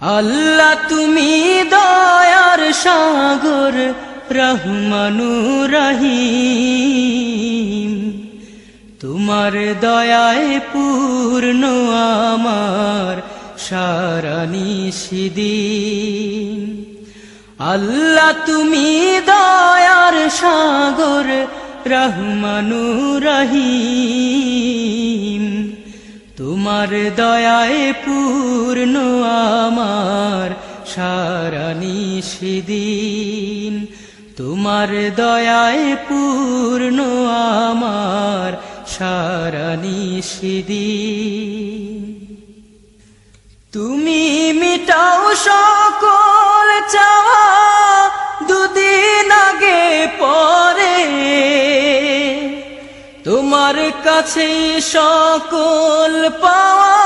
আল্লাহ তুমি দয়ার সাগর রহমানুর রহিম, তোমার দয়ায় পূর্ণ আমার সারা নিশিদিন। আল্লাহ তুমি দয়ার সাগর রহমানুর রহিম, তোমার দয়ায় পূর্ণ আমার সারা নিশিদিন। তোমার দয়ায় পূর্ণ আমার সারা নিশিদিন। তুমি মিটাও সকল চাওয়া দুদিন আগে পরে, তোমার কাছে সকল পাওয়া